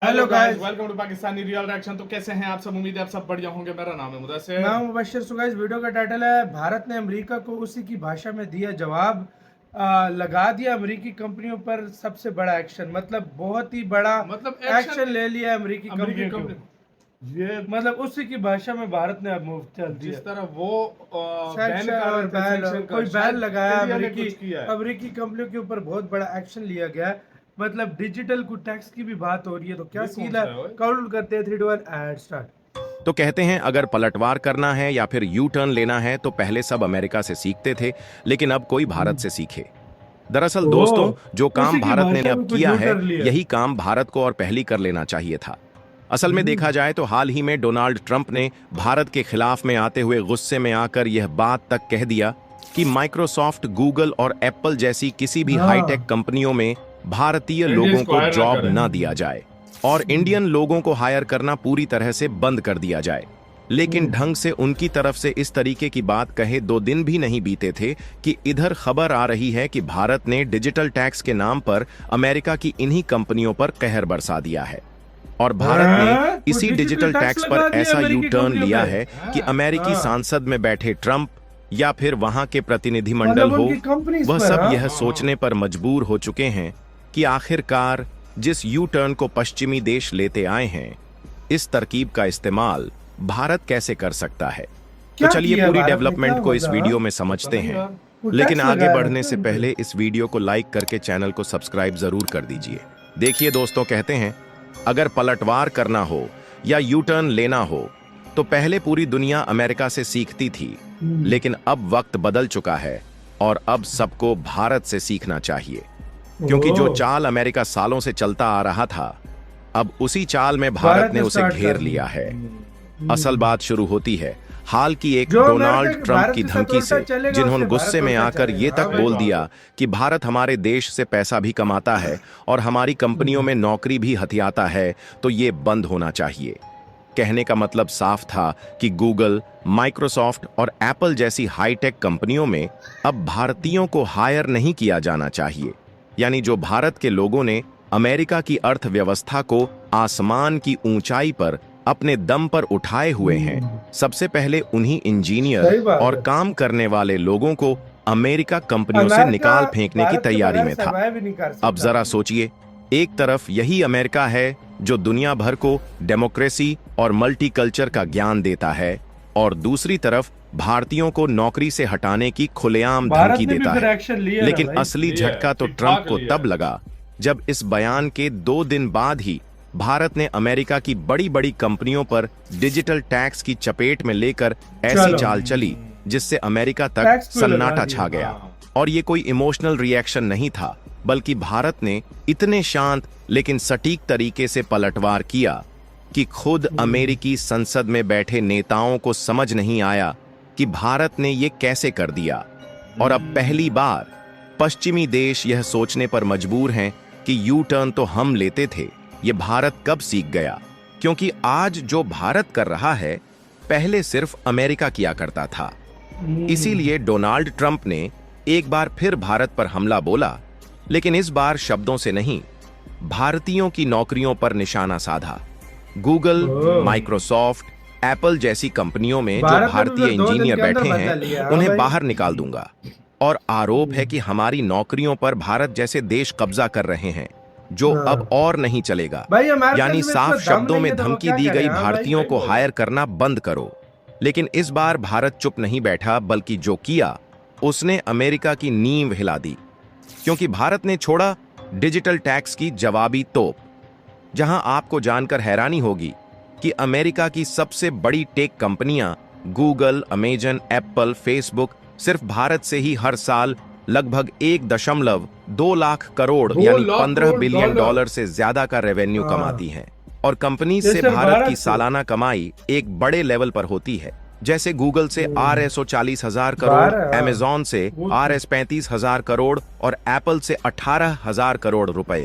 Hello guys, welcome to Pakistani real reaction. तो कैसे हैं आप सब? उम्मीद है आप सब बढ़िया होंगे। मेरा नाम है मुदस्सिर। मैं हूं मुबश्शिर। सो गाइस, वीडियो का टाइटल है भारत ने अमेरिका को उसी की भाषा में दिया जवाब। लगा दिया अमेरिकी कंपनियों पर सबसे बड़ा एक्शन। मतलब बहुत ही बड़ा एक्शन ले लिया अमेरिकी कंपनियों के ऊपर। ये मतलब उसी की भाषा में भारत ने अब मूव चल दिया। जिस तरह वो सैंक्शन और कोई बैन लगाया किया है। अमेरिकी कंपनियों के ऊपर बहुत बड़ा एक्शन लिया गया। मतलब डिजिटल को टैक्स की भी बात हो रही है। तो क्या ये कौन सीन है, सा है ओए? काउंट करते हैं 3 2 1 एड स्टार्ट। तो कहते हैं अगर पलटवार करना है या फिर यू टर्न लेना है तो पहले सब अमेरिका से सीखते थे, लेकिन अब कोई भारत से सीखे। दरअसल दोस्तों, जो काम उसी की भारत ने भाषा अब में कुछ किया यूं है, कर लिया। यही काम भारत को और पहले कर लेना चाहिए था। असल में देखा जाए तो हाल ही में डोनाल्ड ट्रंप ने भारत के खिलाफ में आते हुए गुस्से में आकर यह बात तक कह दिया कि माइक्रोसॉफ्ट, गूगल और एप्पल जैसी किसी भी हाईटेक कंपनियों में भारतीय लोगों को जॉब न दिया जाए और इंडियन लोगों को हायर करना पूरी तरह से बंद कर दिया जाए। लेकिन ढंग से उनकी तरफ से इस तरीके की बात कहे 2 दिन भी नहीं बीते थे कि इधर खबर आ रही है कि भारत ने डिजिटल टैक्स के नाम पर अमेरिका की इन्हीं कंपनियों पर कहर बरसा दिया है। और भारत ने इसी डिजिटल टैक्स पर ऐसा यू टर्न लिया है कि अमेरिकी सांसद में बैठे ट्रंप या फिर वहां के प्रतिनिधिमंडल हो, वह सब यह सोचने पर मजबूर हो चुके हैं कि आखिरकार जिस यू टर्न को पश्चिमी देश लेते आए हैं, इस तरकीब का इस्तेमाल भारत कैसे कर सकता है। तो चलिए पूरी डेवलपमेंट को इस वीडियो में समझते हैं। लेकिन आगे बढ़ने से पहले इस वीडियो को लाइक करके चैनल को सब्सक्राइब जरूर कर दीजिए। देखिए दोस्तों, कहते हैं अगर पलटवार करना हो या यू टर्न लेना हो तो पहले पूरी दुनिया अमेरिका से सीखती थी, लेकिन अब वक्त बदल चुका है और अब सबको भारत से सीखना चाहिए। क्योंकि जो चाल अमेरिका सालों से चलता आ रहा था, अब उसी चाल में भारत ने उसे घेर लिया है। असल बात शुरू होती है हाल की एक डोनाल्ड ट्रंप की धमकी से, जिन्होंने गुस्से में आकर ये तक बोल दिया कि भारत हमारे देश से पैसा भी कमाता है और हमारी कंपनियों में नौकरी भी हथियाता है, तो ये बंद होना चाहिए। कहने का मतलब साफ था कि गूगल, माइक्रोसॉफ्ट और एप्पल जैसी हाईटेक कंपनियों में अब भारतीयों को हायर नहीं किया जाना चाहिए। यानी जो भारत के लोगों ने अमेरिका की अर्थव्यवस्था को आसमान की ऊंचाई पर अपने दम पर उठाए हुए हैं, सबसे पहले उन्हीं इंजीनियर और काम करने वाले लोगों को अमेरिका कंपनियों से निकाल फेंकने की तैयारी में था। अब जरा सोचिए, एक तरफ यही अमेरिका है जो दुनिया भर को डेमोक्रेसी और मल्टीकल्चर का ज्ञान देता है, और दूसरी तरफ भारतीयों को नौकरी से हटाने की खुलेआम धमकी देता है। लेकिन असली झटका तो ट्रंप को तब लगा जब इस बयान के 2 दिन बाद ही भारत ने अमेरिका की बड़ी बड़ी कंपनियों पर डिजिटल टैक्स की चपेट में लेकर ऐसी चाल चली जिससे अमेरिका तक सन्नाटा छा गया। और ये कोई इमोशनल रिएक्शन नहीं था, बल्कि भारत ने इतने शांत लेकिन सटीक तरीके से पलटवार किया कि खुद अमेरिकी संसद में बैठे नेताओं को समझ नहीं आया कि भारत ने ये कैसे कर दिया। और अब पहली बार पश्चिमी देश यह सोचने पर मजबूर हैं कि यू टर्न तो हम लेते थे, ये भारत कब सीख गया। क्योंकि आज जो भारत कर रहा है, पहले सिर्फ अमेरिका किया करता था। इसीलिए डोनाल्ड ट्रंप ने एक बार फिर भारत पर हमला बोला, लेकिन इस बार शब्दों से नहीं, भारतीयों की नौकरियों पर निशाना साधा। गूगल, माइक्रोसॉफ्ट, एप्पल जैसी कंपनियों में जो भारतीय इंजीनियर बैठे हैं, उन्हें बाहर निकाल दूंगा। और आरोप है कि हमारी नौकरियों पर भारत जैसे देश कब्जा कर रहे हैं, जो अब और नहीं चलेगा। यानी साफ शब्दों में धमकी दी गई, भारतीयों को हायर करना बंद करो। लेकिन इस बार भारत चुप नहीं बैठा, बल्कि जो किया उसने अमेरिका की नींव हिला दी। क्योंकि भारत ने छोड़ा डिजिटल टैक्स की जवाबी तोप। जहां आपको जानकर हैरानी होगी कि अमेरिका की सबसे बड़ी टेक कंपनियां गूगल, अमेजन, एप्पल, फेसबुक सिर्फ भारत से ही हर साल लगभग 1.2 लाख करोड़ यानी 15 बिलियन डॉलर से ज्यादा का रेवेन्यू कमाती हैं। और कंपनी से भारत की सालाना कमाई एक बड़े लेवल पर होती है। जैसे गूगल से RSO 40,000 करोड़, अमेजॉन से RS 35,000 करोड़ और एप्पल से 18,000 करोड़ रुपए।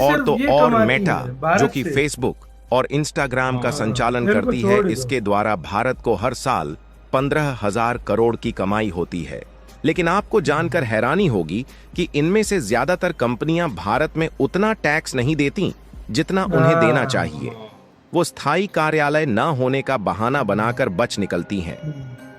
और तो और मेटा, जो कि फेसबुक और इंस्टाग्राम का संचालन करती है, इसके द्वारा भारत को हर साल 15,000 करोड़ की कमाई होती है। लेकिन आपको जानकर हैरानी होगी कि इनमें से ज्यादातर कंपनियां भारत में उतना टैक्स नहीं देती जितना उन्हें देना हाँ। चाहिए। वो स्थायी कार्यालय न होने का बहाना बनाकर बच निकलती हैं।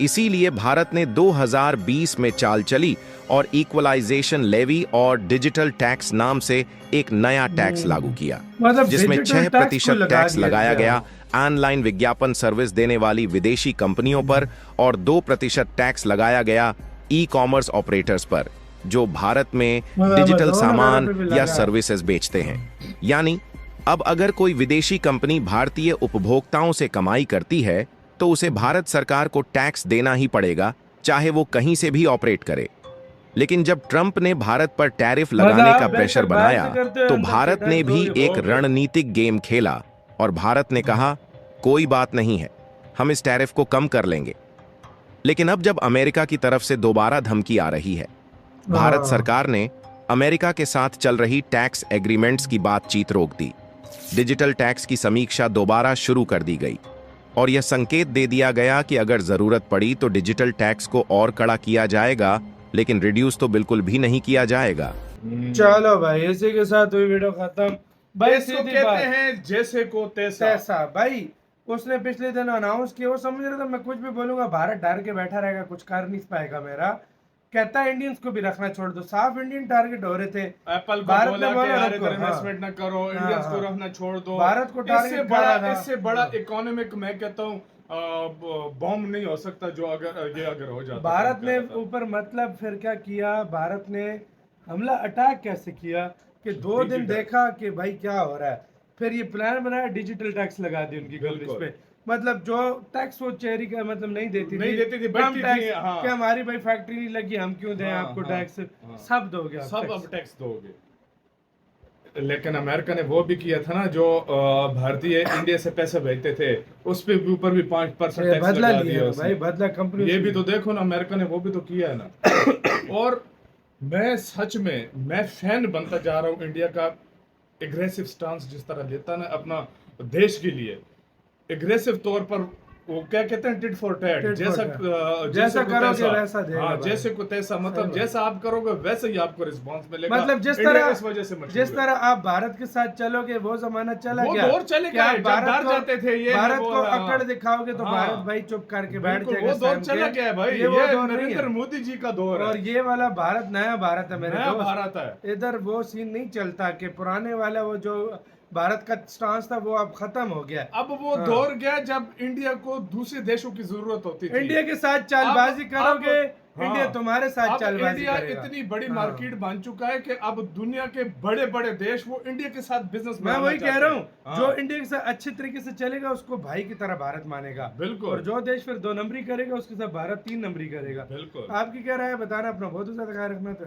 इसीलिए भारत ने 2020 में चाल चली और इक्वलाइजेशन लेवी और डिजिटल टैक्स नाम से एक नया टैक्स लागू किया, मतलब जिसमें digital 6% tax टैक्स को लगाया गया ऑनलाइन विज्ञापन सर्विस देने वाली विदेशी कंपनियों पर और 2% टैक्स लगाया गया ई कॉमर्स ऑपरेटर्स पर, जो भारत में डिजिटल दोनों सामान तरफ भी या लगा। सर्विसेज बेचते हैं। यानी अब अगर कोई विदेशी कंपनी भारतीय उपभोक्ताओं से कमाई करती है तो उसे भारत सरकार को टैक्स देना ही पड़ेगा, चाहे वो कहीं से भी ऑपरेट करे। लेकिन जब ट्रंप ने भारत पर टैरिफ लगाने का प्रेशर बनाया तो भारत ने भी एक रणनीतिक गेम खेला और भारत ने कहा कोई बात नहीं है, हम इस टैरिफ को कम कर लेंगे। लेकिन अब जब अमेरिका की तरफ से दोबारा धमकी आ रही है, भारत सरकार ने अमेरिका के साथ चल रही टैक्स एग्रीमेंट्स की बातचीत रोक दी। डिजिटल टैक्स की समीक्षा दोबारा शुरू कर दी गई और यह संकेत दे दिया गया कि अगर जरूरत पड़ी तो डिजिटल टैक्स को और कड़ा किया जाएगा, लेकिन रिड्यूस तो बिल्कुल भी नहीं किया जाएगा। चलो भाई, इसी के साथ हुई वीडियो खत्म। भाई इसको सीधी कहते बात, हैं जैसे को तैसा। ऐसा भाई उसने पिछले दिन अनाउंस किया, वो समझ रहा था मैं कुछ भी बोलूंगा भारत डर के बैठा रहेगा, कुछ कर नहीं पाएगा मेरा। कहता है इंडियंस को भी रखना छोड़ दो, साफ इंडियन टारगेट हो रहे थे। एप्पल को भारत बोला ने बोला कि यार रखो, इधर इन्वेस्टमेंट ना करो, इंडियंस को रखना छोड़ दो। भारत को टारगेट इससे बड़ा इकोनॉमिक मैं कहता हूँ बॉम्ब नहीं हो सकता जो अगर हो जाता। भारत ने ऊपर मतलब फिर क्या किया, भारत ने हमला अटैक कैसे किया कि 2 दिन देखा कि भाई क्या हो रहा है, फिर ये प्लान बनाया, डिजिटल टैक्स लगा दी उनकी कंपनीज पे। मतलब जो टैक्स वो चेरी का मतलब नहीं देती थी, बढ़ती थी। हाँ। कि हमारी भाई फैक्ट्री नहीं लगी, हम क्यों दें आपको टैक्स, सब दोगे, सब अब टैक्स दोगे। लेकिन अमेरिका ने वो भी किया था ना, जो भारतीय इंडिया से पैसे भेजते थे उस पे ऊपर भी 5% टैक्स बदला लगा लिया दिया भाई, बदला कंपनी। ये भी तो देखो ना, अमेरिका ने वो भी तो किया है ना। और मैं सच में मैं फैन बनता जा रहा हूँ इंडिया का। एग्रेसिव स्टांस जिस तरह लेता ना अपना देश के लिए, एग्रेसिव तौर पर, वो क्या कहते हैं, टिट फॉर टैट, जैसा करोगे वैसा देगा। हाँ, जैसे को तैसा, मतलब जैसा आप करोगे वैसे ही आपको रिस्पांस मिलेगा। मतलब जिस तरह आप भारत के साथ चलोगे वो जमाना चला गया, वो दौर चले गया, डर जाते थे ये भारत को अकड़ दिखाओगे तो भारत भाई चुप करके बैठ जाएगा। वो दौर चला गया भाई, ये नरेंद्र मोदी जी का दौर है। और ये वाला भारत नया भारत है मेरे दोस्त, भारत है। इधर वो सीन नहीं चलता कि पुराने वाला वो जो भारत का स्टांस था वो अब खत्म हो गया। अब वो दौर गया जब इंडिया को दूसरे देशों की जरूरत होती थी। इंडिया के साथ चालबाजी करोगे, इंडिया तुम्हारे साथ चालबाजी इंडिया करेगा। इतनी बड़ी मार्केट बन चुका है कि अब दुनिया के बड़े बड़े देश वो इंडिया के साथ बिजनेस। मैं वही कह रहा हूँ, जो इंडिया के साथ अच्छे तरीके से चलेगा उसको भाई की तरह भारत मानेगा। बिल्कुल। और जो देश फिर 2 नंबरी करेगा उसके साथ भारत 3 नंबरी करेगा। बिल्कुल। आपकी क्या राय है बताना, अपना बहुत ज्यादा ख्याल रखना।